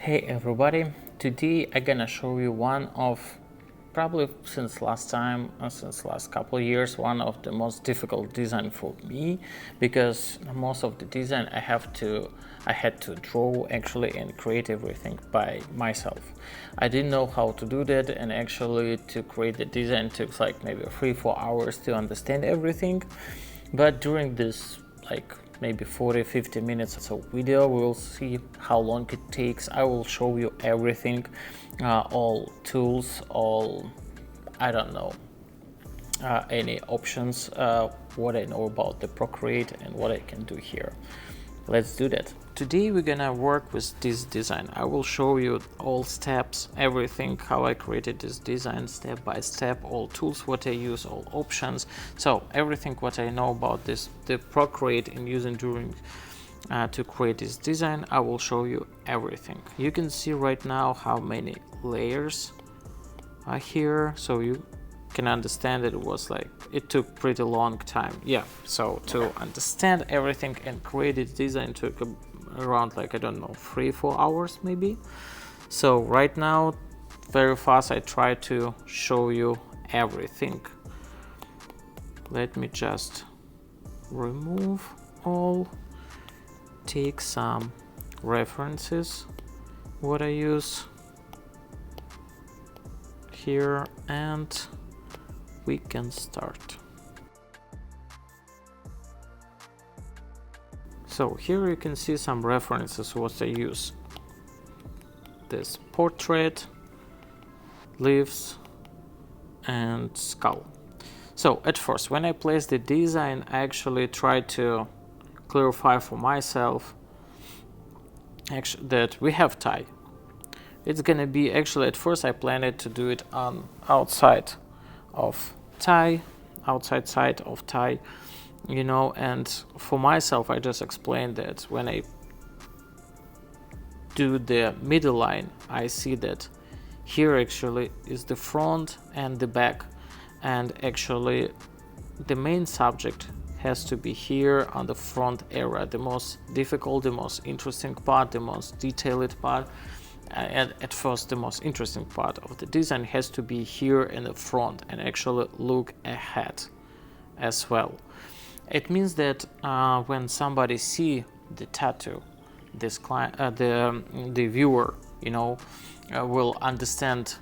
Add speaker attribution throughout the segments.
Speaker 1: Hey everybody, today I'm gonna show you one of probably since last couple of years, one of the most difficult design for me, because most of the design I had to draw actually and create everything by myself. I didn't know how to do that, and actually to create the design took like maybe 3-4 hours to understand everything. But during this maybe 40-50 minutes of video, we will see how long it takes. I will show you everything, all tools, all I don't know, any options, what I know about the Procreate and what I can do here. Let's do that. Today we're gonna work with this design. I will show you all steps, everything, how I created this design step by step, all tools what I use, all options. So everything what I know about this, the Procreate and using during to create this design, I will show you everything. You can see right now how many layers are here, so you can understand that it took pretty long time. Yeah, so to understand everything and create this design took around I don't know, 3-4 hours maybe. So right now very fast I try to show you everything. Let me just remove all, take some references what I use here, and we can start. So here you can see some references what I use. This portrait, leaves, and skull. So at first, when I place the design, I actually try to clarify for myself that we have tie. It's gonna be actually at first I planned to do it on outside side of tie, and for myself I just explained that when I do the middle line, I see that here actually is the front and the back, and actually the main subject has to be here on the front area, the most difficult, the most interesting part, the most detailed part. And at first the most interesting part of the design has to be here in the front and actually look ahead as well. It means that when somebody see the tattoo, this client, the viewer, will understand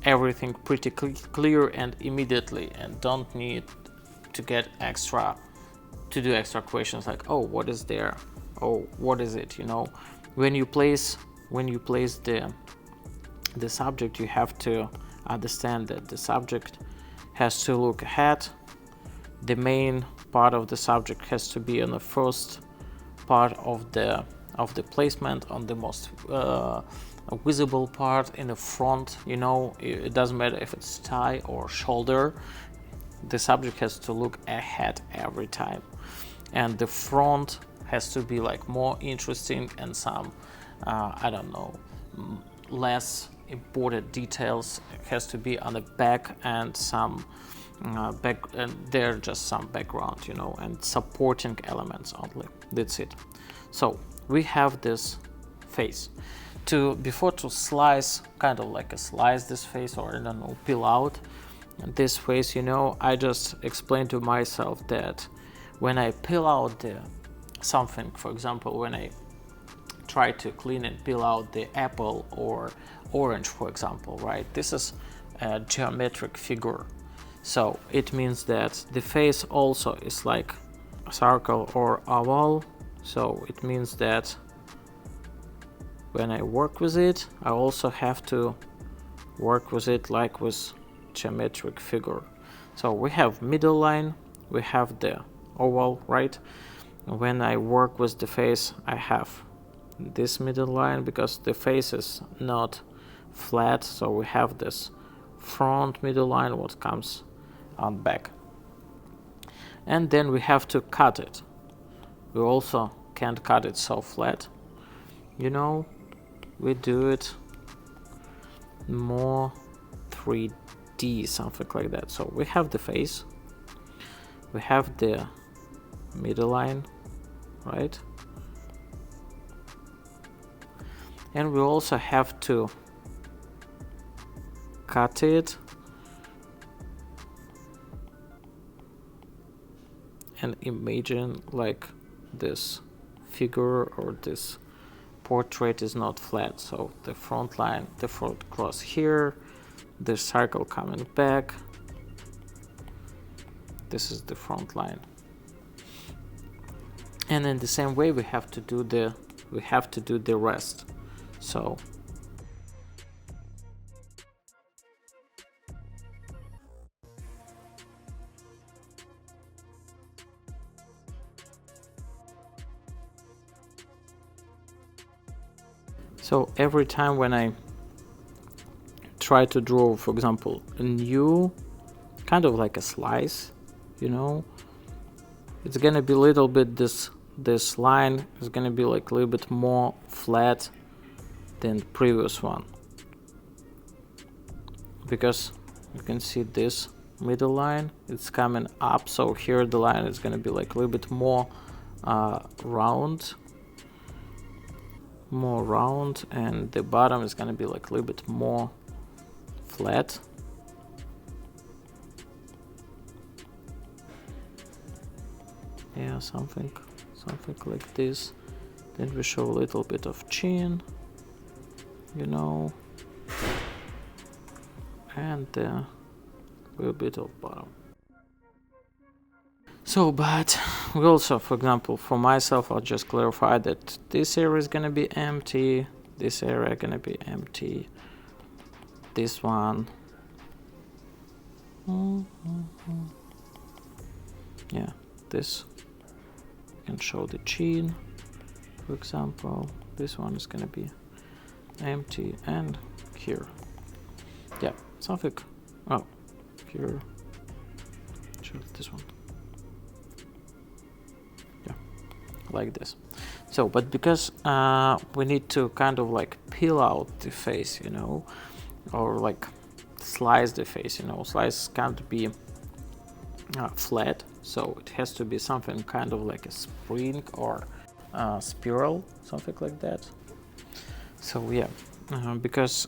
Speaker 1: everything pretty clear and immediately, and don't need to get to do extra questions like, oh, what is there, oh, what is it. When you place the subject, you have to understand that the subject has to look ahead. The main part of the subject has to be on the first part of the placement, on the most visible part in the front. It doesn't matter if it's tie or shoulder, the subject has to look ahead every time, and the front has to be more interesting, and some I don't know, less important details has to be on the back, and some and they're just some background, and supporting elements only. That's it. So we have this face. Before to slice, kind of slice this face, or I don't know, peel out this face, I just explained to myself that when I peel out something, for example, when I try to clean and peel out the apple or orange, for example, right? This is a geometric figure. So it means that the face also is like a circle or oval. So it means that when I work with it, I also have to work with it like with geometric figure. So we have middle line, we have the oval, right? When I work with the face, I have this middle line because the face is not flat, so we have this front middle line what comes on back, and then we have to cut it. We also can't cut it so flat, we do it more 3D, something like that. So we have the face, we have the middle line, right? And we also have to cut it and imagine like this figure or this portrait is not flat. So the front line, the front cross here, the circle coming back. This is the front line. And in the same way we have to do the rest. So every time when I try to draw, for example, a new kind of like a slice, you know, it's gonna be a little bit, this line is gonna be like a little bit more flat than the previous one, because you can see this middle line, it's coming up, so here the line is gonna be like a little bit more round, and the bottom is gonna be like a little bit more flat. Yeah, something like this. Then we show a little bit of chin, you know, and a little bit of bottom. So, but we also, for example, for myself, I'll just clarify that this area is gonna be empty, this area gonna be empty, this one. Yeah, this can show the chin, for example. This one is gonna be empty, and here, yeah, something. Oh, here, show this one. Yeah, like this. So, but because we need to kind of like peel out the face, you know, or like slice the face, you know, slice can't be flat, so it has to be something kind of like a spring or spiral, something like that. So yeah, because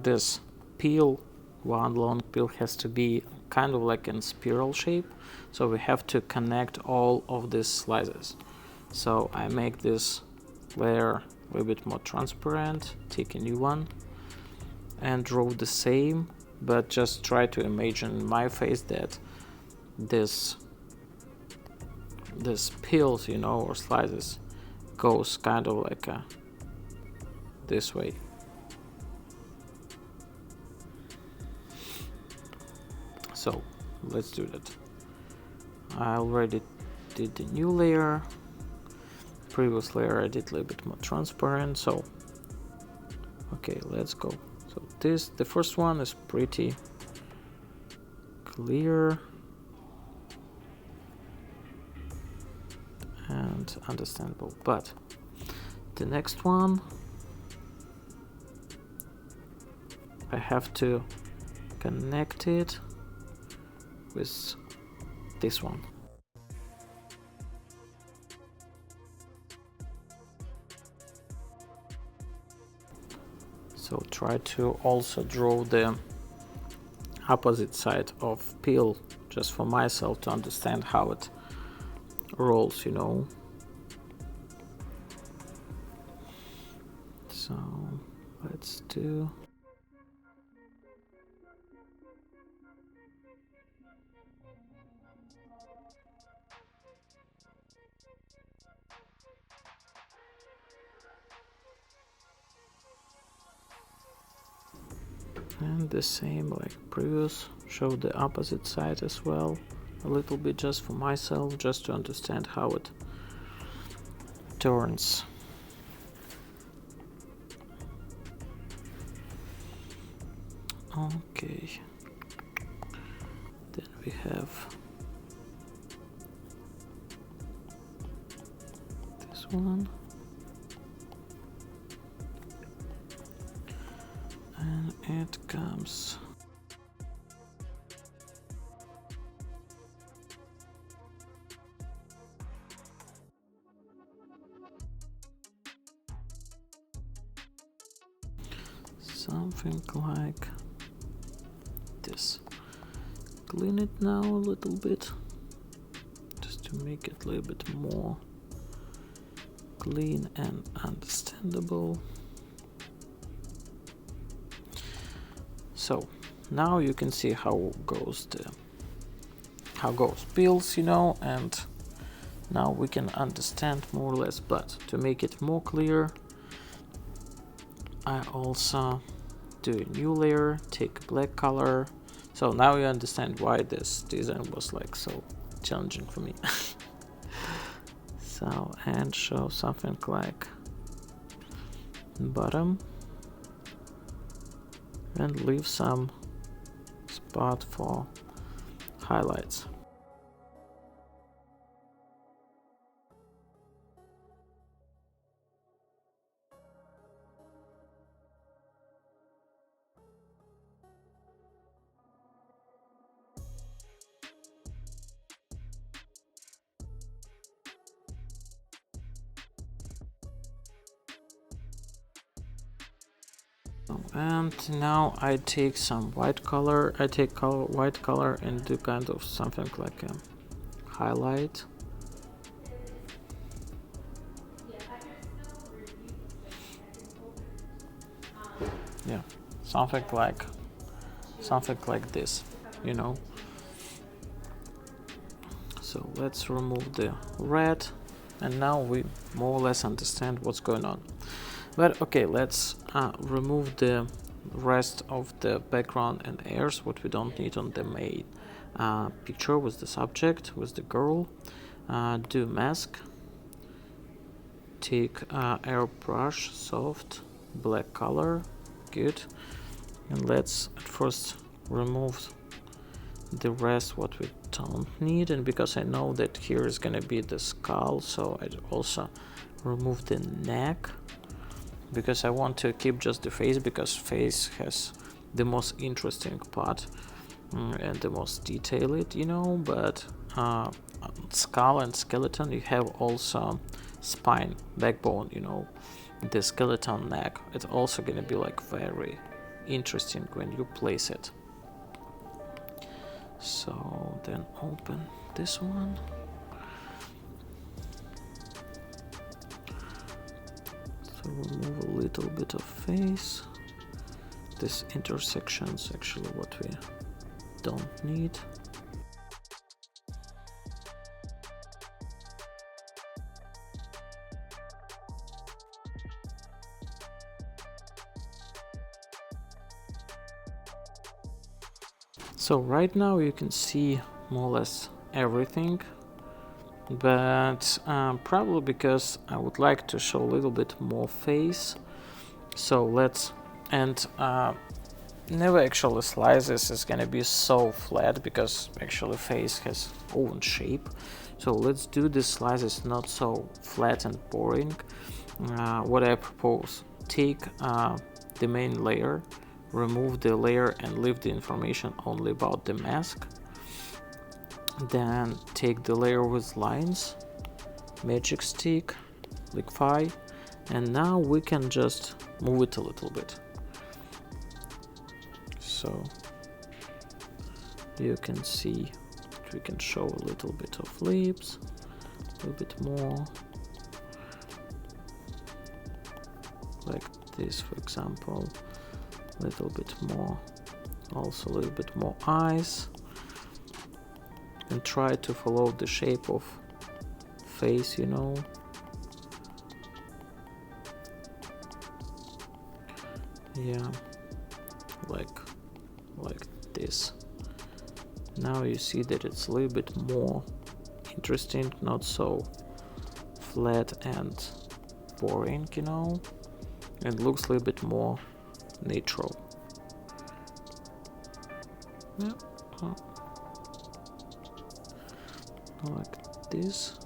Speaker 1: this peel, one long peel, has to be kind of like in spiral shape, so we have to connect all of these slices. So I make this layer a little bit more transparent, take a new one and draw the same, but just try to imagine my face that this peels, you know, or slices goes kind of like this way. So let's do that. I already did the new layer. Previous layer I did a little bit more transparent. So okay, let's go. So the first one is pretty clear and understandable, but the next one I have to connect it with this one. So try to also draw the opposite side of peel, just for myself to understand how it rolls, you know. So let's do and the same like previous, show the opposite side as well a little bit, just for myself, just to understand how it turns. Okay, then we have this one, and it comes something like this. Clean it now a little bit, just to make it a little bit more clean and understandable. So now you can see how goes bills, you know, and now we can understand more or less. But to make it more clear, I also do a new layer, take black color. So now you understand why this design was like so challenging for me. So, and show something like bottom and leave some spot for highlights. And now I take some white color. I take white color and do kind of something like a highlight. Yeah, something like this, you know. So let's remove the red, and now we more or less understand what's going on. But okay, let's remove the rest of the background and airs, what we don't need on the main picture with the subject, with the girl. Do mask, take airbrush, soft, black color, good. And let's at first remove the rest what we don't need, and because I know that here is gonna be the skull, so I also remove the neck, because I want to keep just the face, because face has the most interesting part and the most detailed, you know. But skull and skeleton, you have also spine, backbone, you know, the skeleton neck. It's also gonna be like very interesting when you place it. So then open this one. So remove a little bit of face. This intersection's actually what we don't need. So right now you can see more or less everything, but probably because I would like to show a little bit more face. So let's, and never actually slices is gonna be so flat, because actually face has own shape. So let's do the slices not so flat and boring. What I propose, take the main layer, remove the layer and leave the information only about the mask. Then take the layer with lines, magic stick, liquify, and now we can just move it a little bit. So you can see that we can show a little bit of lips, a little bit more, like this, for example, a little bit more, also a little bit more eyes, and try to follow the shape of face, you know. Yeah, like this. Now you see that it's a little bit more interesting, not so flat and boring, you know. It looks a little bit more natural. Yeah, like this.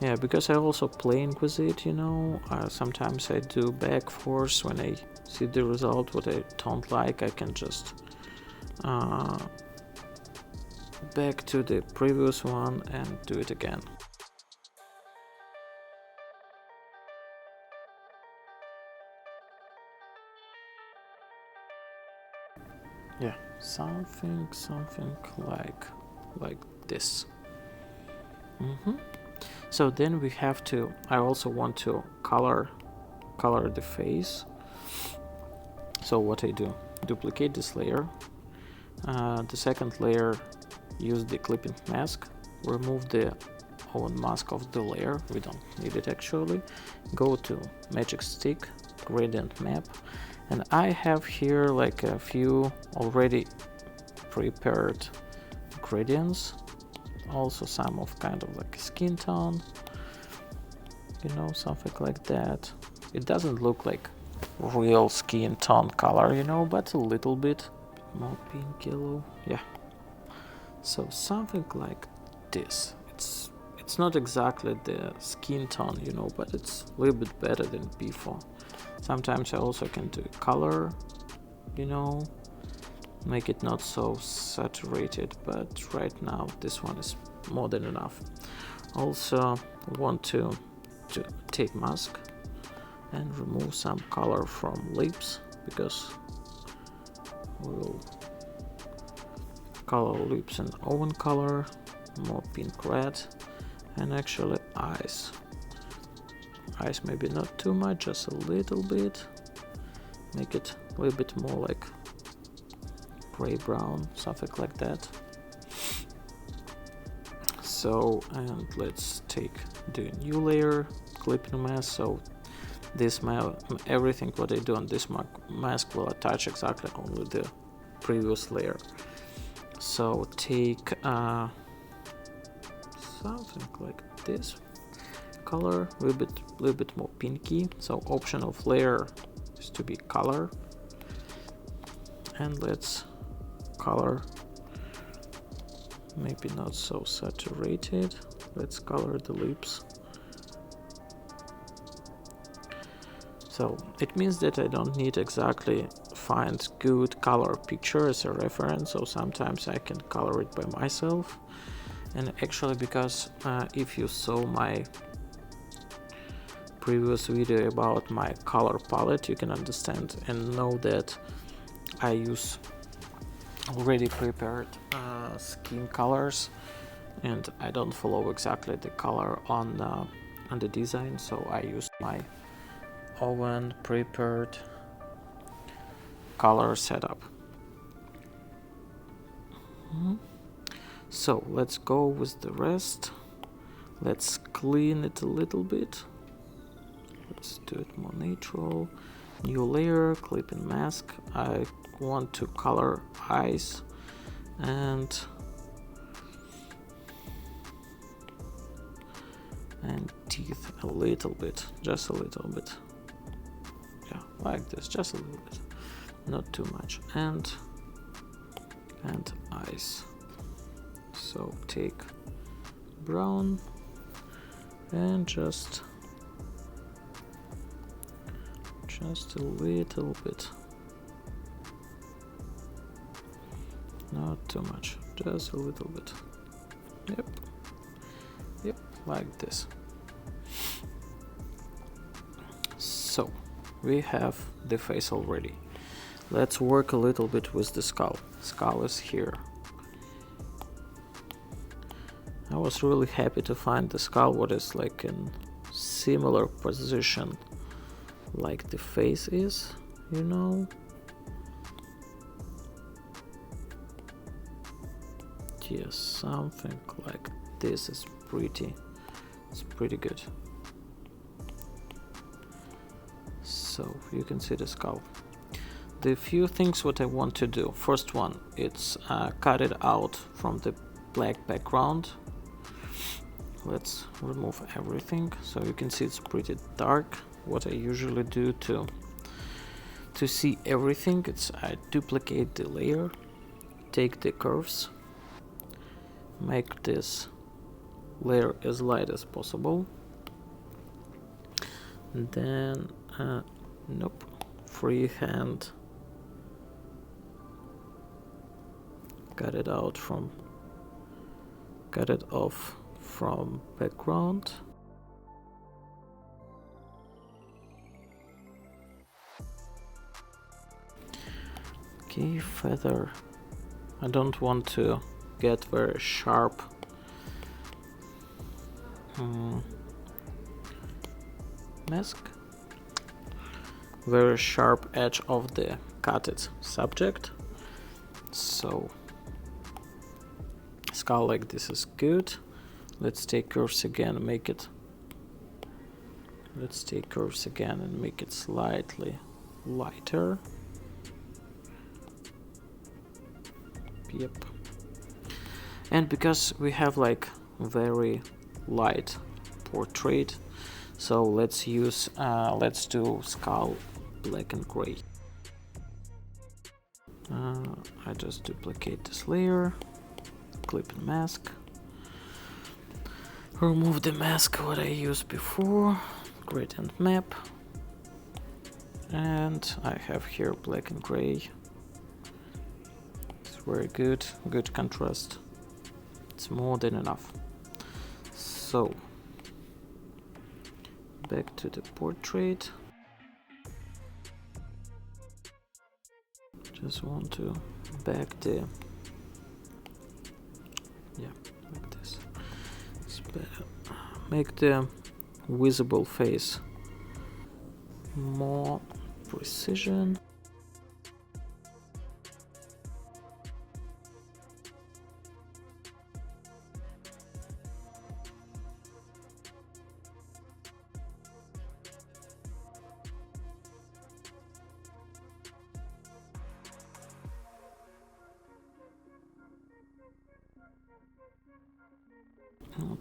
Speaker 1: Yeah, because I also playing with it, you know. Sometimes I do back force when I see the result what I don't like. I can just back to the previous one and do it again. Yeah, something like this. So then we have to, I also want to color the face. So what I do, duplicate this layer, the second layer, use the clipping mask, remove the own mask of the layer, we don't need it actually, go to magic stick, gradient map, and I have here like a few already prepared gradients, also some of kind of like skin tone, you know, something like that. It doesn't look like real skin tone color, you know, but a little bit more pink yellow. Yeah, so something like this. It's not exactly the skin tone, you know, but it's a little bit better than before. Sometimes I also can do color, you know, make it not so saturated, but right now this one is more than enough. Also want to take mask and remove some color from lips, because we'll color lips in oven color, more pink red, and actually eyes maybe not too much, just a little bit, make it a little bit more like gray brown, something like that. So, and let's do a new layer, clipping mask. So this everything what I do on this mask will attach exactly only the previous layer. So take something like this color, a little bit more pinky. So option of layer is to be color, and let's color, maybe not so saturated. Let's color the lips. So it means that I don't need exactly find good color picture as a reference, so sometimes I can color it by myself. And actually, because if you saw my previous video about my color palette, you can understand and know that I use already prepared skin colors, and I don't follow exactly the color on the design, so I use my own prepared color setup. So let's go with the rest. Let's clean it a little bit. Let's do it more natural. New layer, clipping mask. I want to color eyes and teeth a little bit, just a little bit. Yeah, like this, just a little bit, not too much. And eyes. So take brown and just a little bit, not too much, just a little bit. Yep, like this. So we have the face already. Let's work a little bit with the skull. Skull is here. I was really happy to find the skull what is like in similar position like the face is, you know. Yes, something like this is it's pretty good. So you can see the skull. The few things what I want to do. First one, it's cut it out from the black background. Let's remove everything so you can see it's pretty dark. What I usually do to see everything, it's I duplicate the layer, take the curves, make this layer as light as possible, and then freehand cut it off from background. Okay, feather. I don't want to get very sharp mask. Very sharp edge of the cutted subject. So skull like this is good. Let's take curves again and make it. Let's take curves again and make it slightly lighter. Yep. And because we have like very light portrait, so let's use let's do skull black and gray. I just duplicate this layer, clip and mask, remove the mask what I used before, gradient map, and I have here black and gray. It's very good contrast. It's more than enough. So back to the portrait. Just want to back the, yeah, like this. It's better. Make the visible face more precision.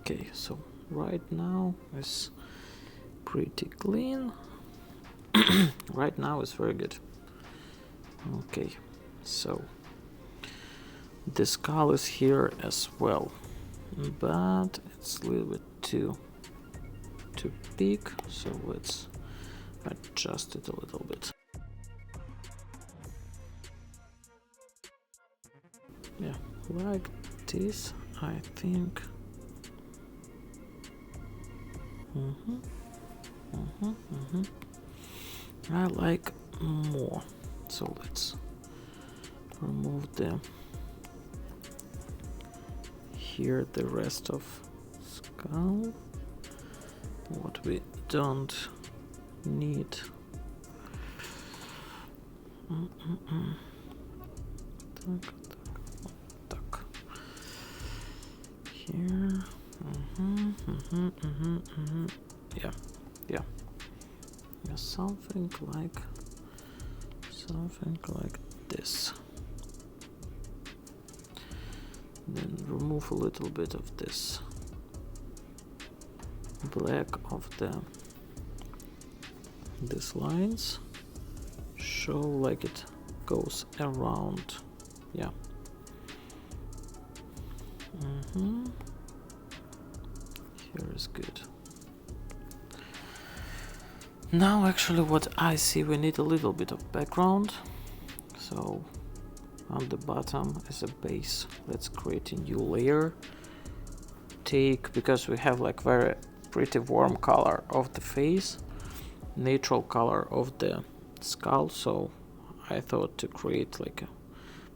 Speaker 1: Okay, so right now it's pretty clean. Right now it's very good. Okay, so the skull is here as well, but it's a little bit too big, so let's adjust it a little bit. Yeah, like this, I think. I like more, so let's remove here the rest of skull, what we don't need. Так. Here. Yeah, something like this. Then remove a little bit of this black of these lines. Show like it goes around. Yeah. Here is good. Now actually what I see, we need a little bit of background. So on the bottom as a base, let's create a new layer. Because we have like very pretty warm color of the face, natural color of the skull, so I thought to create like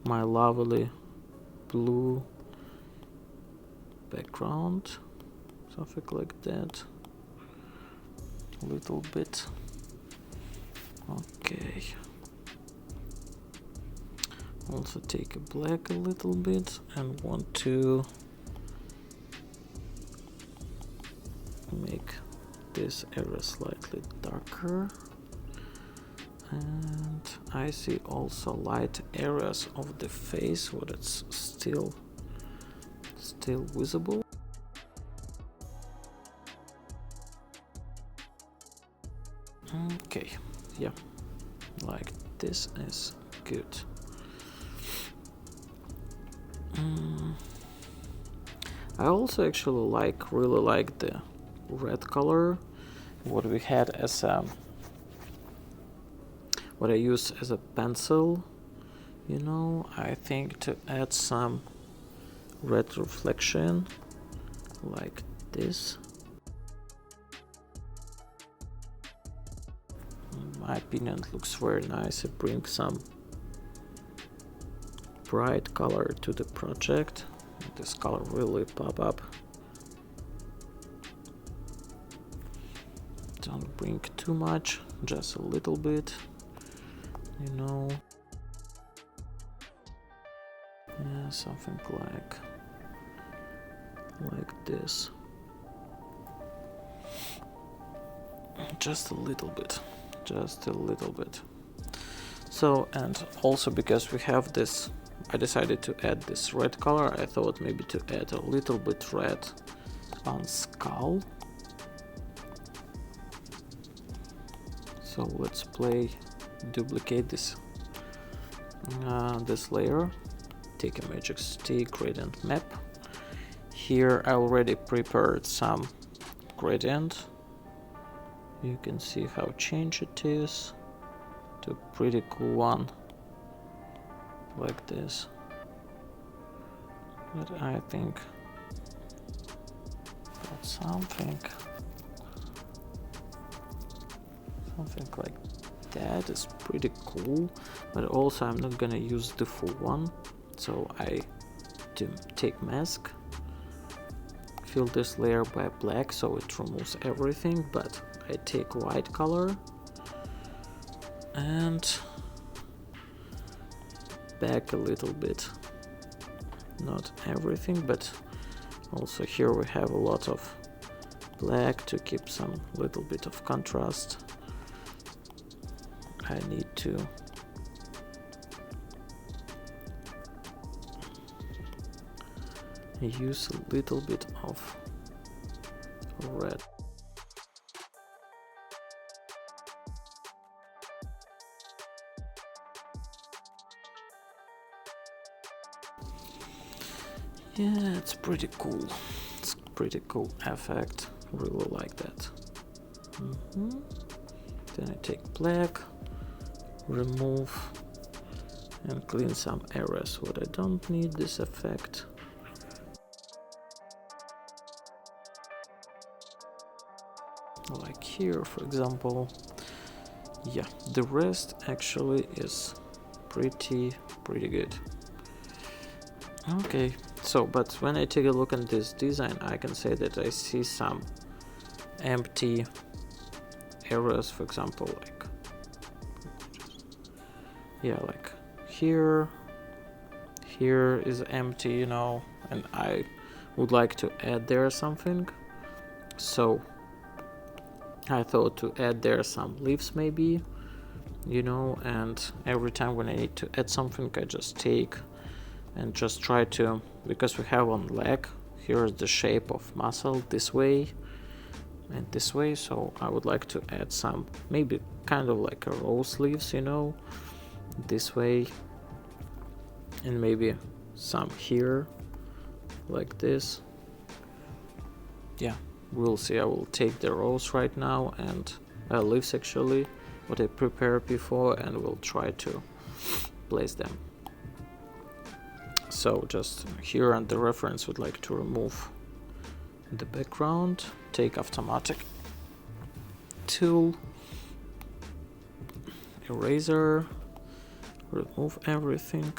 Speaker 1: my lovely blue background, something like that. A little bit. Okay. Also take a black a little bit and want to make this area slightly darker. And I see also light areas of the face where it's still visible. Okay, yeah, like this is good. I also actually really like the red color, what we had as what I use as a pencil, you know. I think to add some red reflection like this. In my opinion, it looks very nice. It brings some bright color to the project. This color really pop up. Don't bring too much, just a little bit, you know. Yeah, something like this. Just a little bit, just a little bit. So, and also because we have this, I decided to add this red color. I thought maybe to add a little bit red on skull. So let's duplicate this this layer. Take a magic stick, gradient map. Here I already prepared some gradient. You can see how change it is to a pretty cool one, like this. But I think that's something like that is pretty cool. But also I'm not gonna use the full one, so I take mask, fill this layer by black so it removes everything, but I take white color and back a little bit, not everything, but also here we have a lot of black to keep some little bit of contrast. I need to use a little bit of red. Yeah, it's pretty cool. It's pretty cool effect. Really like that. Then I take black, remove and clean some areas what I don't need this effect. Like here, for example. Yeah, the rest actually is pretty good. Okay, so but when I take a look at this design, I can say that I see some empty areas, for example, like, yeah, like here is empty, you know, and I would like to add there something. So I thought to add there some leaves maybe, you know, and every time when I need to add something, I just take and just try to, because we have one leg, here's the shape of muscle this way and this way, so I would like to add some, maybe kind of like a rose leaves, you know, this way, and maybe some here, like this. Yeah, we'll see. I will take the rose right now and leaves actually, what I prepared before, and we'll try to place them. So just here on the reference would like to remove the background, take automatic tool, eraser, remove everything,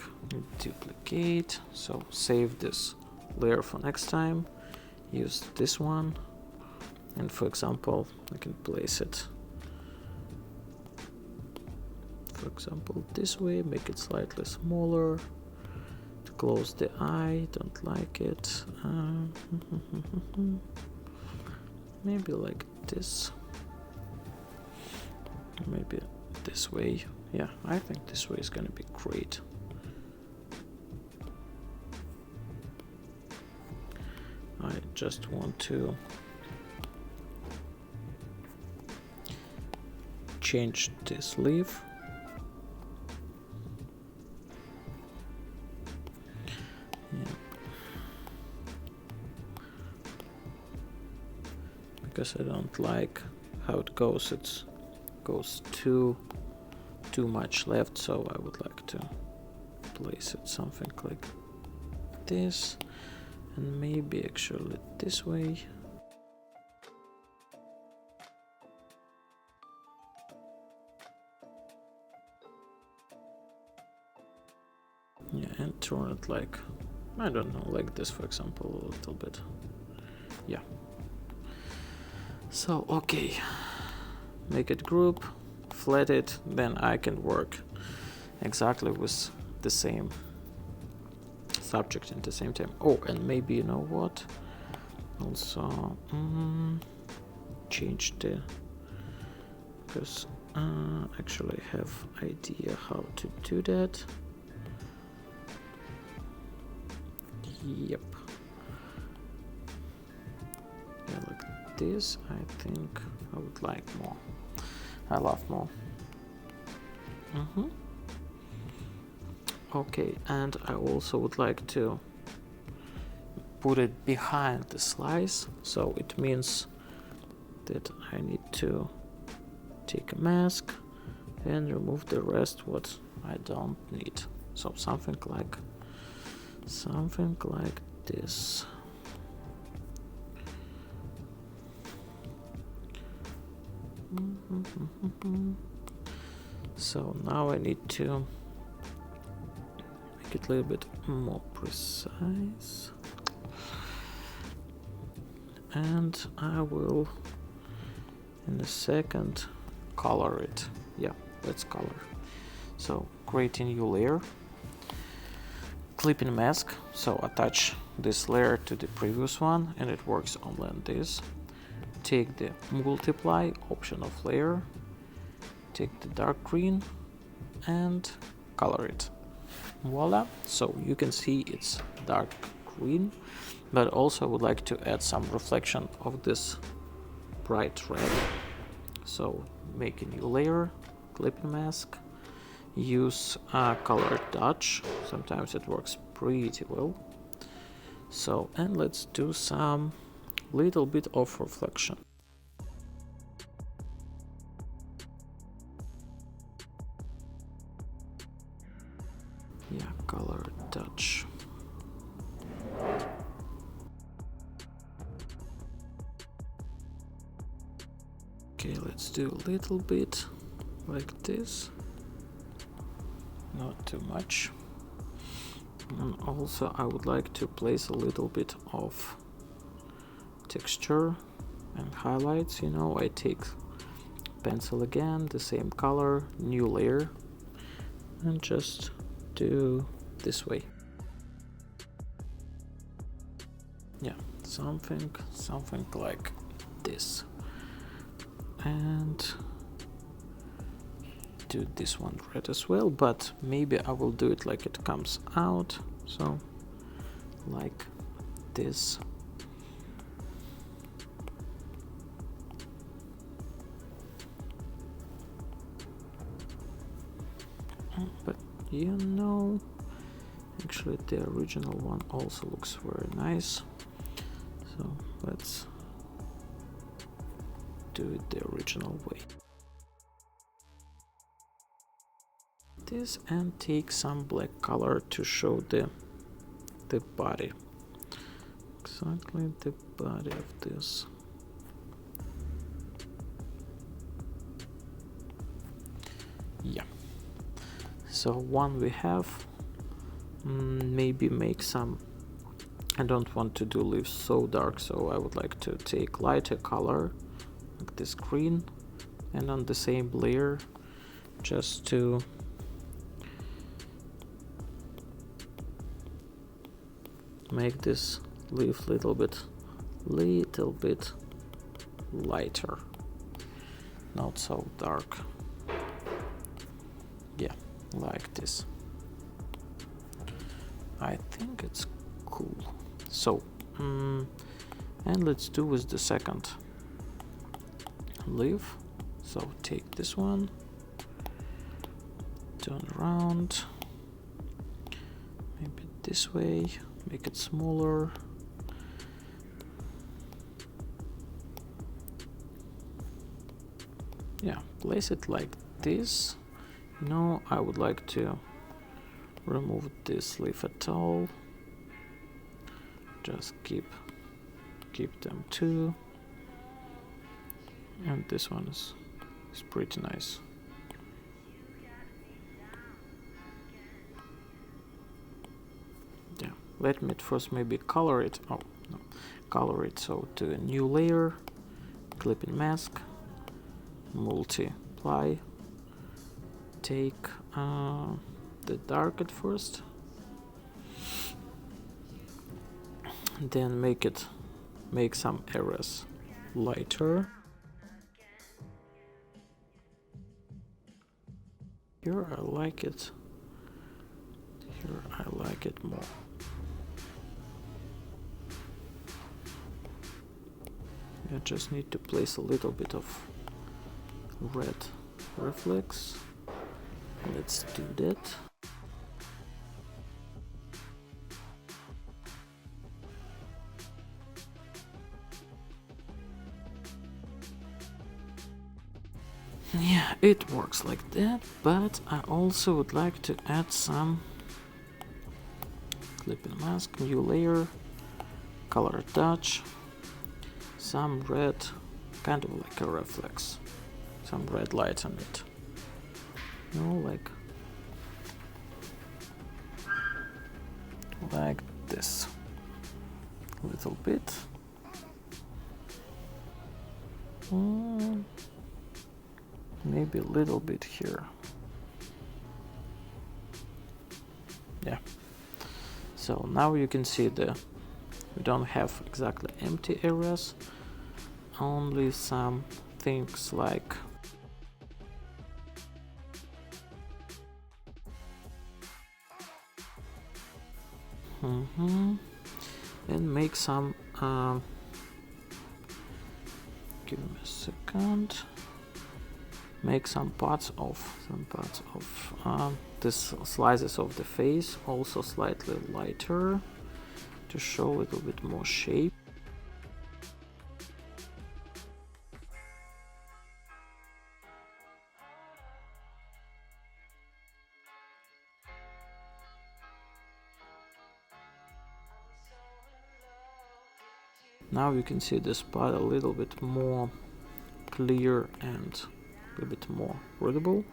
Speaker 1: duplicate, so save this layer for next time, use this one, and for example I can place it, for example this way, make it slightly smaller. Close the eye, don't like it. Maybe like this. Maybe this way. Yeah, I think this way is gonna be great. I just want to change this leaf. Because I don't like how it goes. It goes too much left, so I would like to place it something like this, and maybe actually this way. Yeah, and turn it like, I don't know, like this, for example, a little bit. Yeah. So, okay, make it group, flat it, then I can work exactly with the same subject at the same time. Oh, and maybe, you know what, also change the, because actually I have idea how to do that. Yep. Yeah, like this, I think I would like more. I love more. Okay, and I also would like to put it behind the slice, so it means that I need to take a mask and remove the rest what I don't need. So something like this. So now I need to make it a little bit more precise, and I will in a second color it. Yeah, let's color. So create a new layer, clipping mask, so attach this layer to the previous one, and it works only on this. Take the multiply option of layer, take the dark green and color it. Voila, so you can see it's dark green, but also I would like to add some reflection of this bright red. So make a new layer, clipping mask, use color dodge, sometimes it works pretty well. So, and let's do some little bit of reflection. Yeah, color touch. Okay, let's do a little bit like this, not too much. And also I would like to place a little bit of texture and highlights. You know, I take pencil again, the same color, new layer, and just do this way. Yeah, something like this. And do this one red as well, but maybe I will do it like it comes out, so like this. But you know, actually the original one also looks very nice, so let's do it the original way. This, and take some black color to show the body, exactly the body of this. Yeah, so one we have. Maybe make some, I don't want to do leaves so dark, so I would like to take lighter color like this green, and on the same layer just to make this leaf little bit lighter, not so dark. Yeah, like this. I think it's cool. So and let's do with the second leaf. So take this one, turn around, maybe this way, make it smaller. Yeah, place it like this. No, I would like to remove this leaf at all. Just keep them two, and this one is pretty nice. let me at first maybe color it. Oh no, color it. So to a new layer, clipping mask, multiply, take the dark at first, then make some areas lighter. Here I like it. Here I like it more. I just need to place a little bit of red reflex. Let's do that. Yeah, it works like that, but I also would like to add some clipping mask, new layer, color touch, some red, kind of like a reflex, some red light on it. You know, like this, a little bit. Maybe a little bit here. Yeah. So now you can see we don't have exactly empty areas, only some things like and make some give me a second. Make some parts of this slices of the face also slightly lighter to show a little bit more shape. Now you can see this part a little bit more clear and a bit more readable.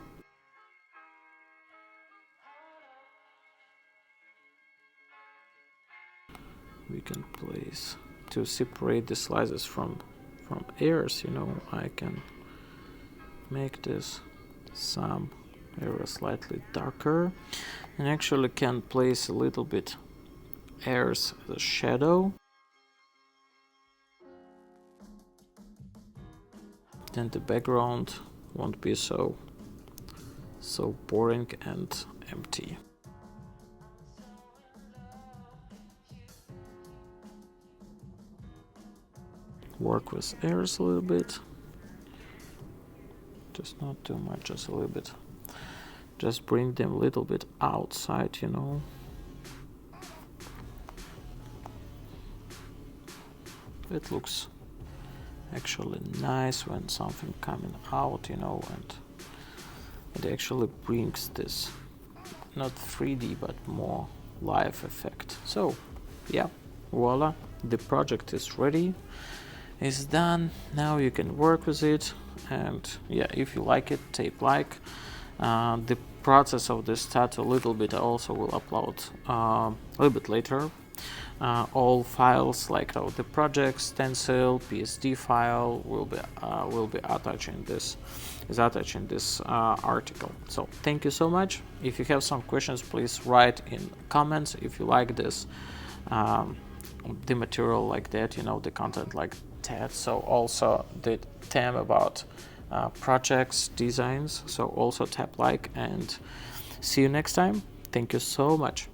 Speaker 1: We can place to separate the slices from areas, you know, I can make this some area slightly darker and actually can place a little bit airs as a shadow. Then the background won't be so boring and empty. Work with airs a little bit, just not too much, just a little bit. Just bring them a little bit outside, you know. It looks actually nice when something coming out, you know, and it actually brings this not 3D but more live effect. So yeah, voila, the project is ready, is done. Now you can work with it, and yeah, if you like it, tape like. The process of this tattoo a little bit I also will upload a little bit later. All files like the project, stencil, PSD file will be attached in this article. So thank you so much. If you have some questions, please write in comments. If you like this the material like that, you know, the content like that. So also the theme about projects, designs. So also tap like, and see you next time. Thank you so much.